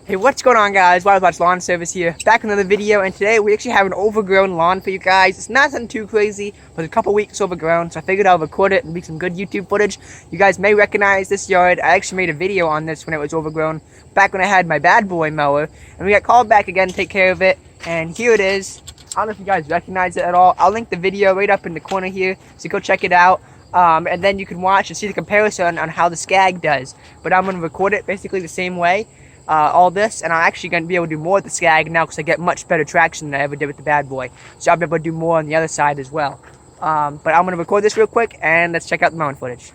Hey, what's going on, guys? Wild Lawn Service here, back with another video, and today we actually have an overgrown lawn for you guys. It's not something too crazy, but a couple weeks overgrown, so I figured I'll record it and make some good YouTube footage. You guys may recognize this yard. I actually made a video on this when it was overgrown, back when I had my bad boy mower, and we got called back again to take care of it, and here it is. I don't know if you guys recognize it at all. I'll link the video right up in the corner here, so go check it out. And then you can watch and see the comparison on how the Scag does. But I'm going to record it basically the same way. All this, and I'm actually going to be able to do more with the Scag now because I get much better traction than I ever did with the bad boy. So I'll be able to do more on the other side as well. But I'm going to record this real quick, and let's check out the mowing footage.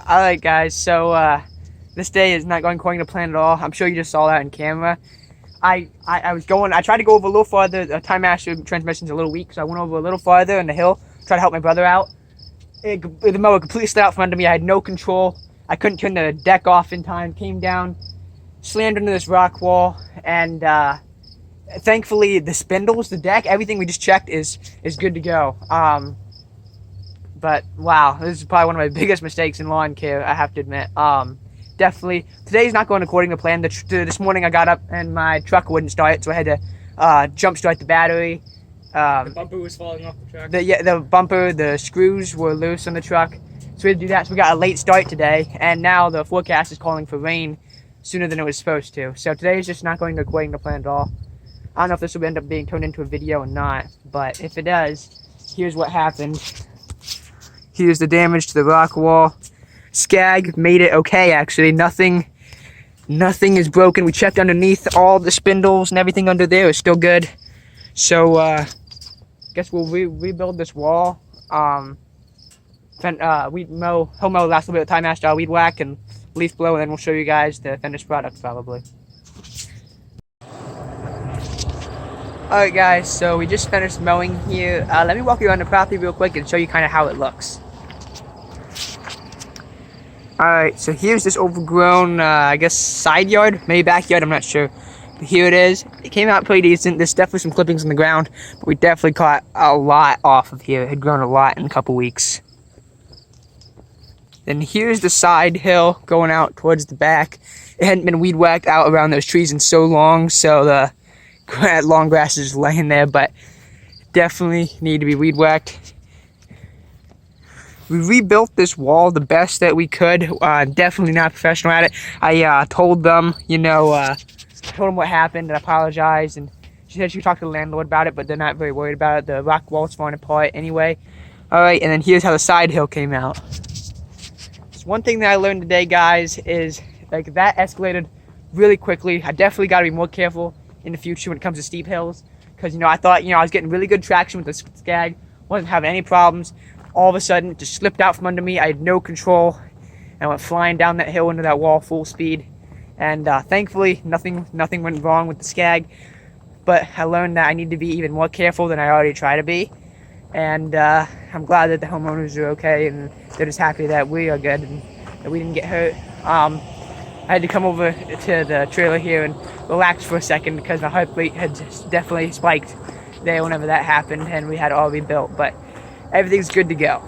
Alright guys, so This day is not going according to plan at all. I'm sure you just saw that on camera. I tried to go over a little farther. The Timemaster transmission's a little weak, so I went over a little farther on the hill, try to help my brother out. The mower completely slid out from under me. I had no control. I couldn't turn the deck off in time. Came down, slammed into this rock wall, and thankfully the spindles, the deck, everything we just checked is good to go. But wow, this is probably one of my biggest mistakes in lawn care, I have to admit. Definitely, today's not going according to plan. This morning I got up and my truck wouldn't start, so I had to jump start the battery. The bumper was falling off the truck. The bumper, the screws were loose on the truck, so we had to do that. So we got a late start today, and now the forecast is calling for rain sooner than it was supposed to. So today is just not going according to plan at all. I don't know if this will end up being turned into a video or not, but if it does, here's what happened. Here's the damage to the rock wall. Scag made it okay, actually. Nothing is broken. We checked underneath. All the spindles and everything under there is still good. So, guess we'll rebuild this wall. He'll mow the last little bit of Timemaster, weed whack, and leaf blow, and then we'll show you guys the finished product, probably. Alright guys, so we just finished mowing here. Let me walk you around the property real quick and show you kind of how it looks. Alright, so here's this overgrown, I guess, side yard, maybe backyard, I'm not sure. But here it is. It came out pretty decent. There's definitely some clippings on the ground, but we definitely caught a lot off of here. It had grown a lot in a couple weeks. Then here's the side hill going out towards the back. It hadn't been weed whacked out around those trees in so long, so the long grass is laying there, but definitely need to be weed whacked. We rebuilt this wall the best that we could. Definitely not professional at it. I told them, told them what happened and apologized, and she said she would talk to the landlord about it, but they're not very worried about it. The rock wall's falling apart anyway. Alright, and then here's how the side hill came out. So one thing that I learned today, guys, is like that escalated really quickly. I definitely got to be more careful in the future when it comes to steep hills, because I thought I was getting really good traction with the Scag, wasn't having any problems. All of a sudden it just slipped out from under me. I had no control and I went flying down that hill into that wall full speed, and thankfully nothing went wrong with the Scag, but I learned that I need to be even more careful than I already try to be, and I'm glad that the homeowners are okay and they're just happy that we are good and that we didn't get hurt. I had to come over to the trailer here and relax for a second because my heart rate had definitely spiked there whenever that happened, and we had it all rebuilt, but everything's good to go.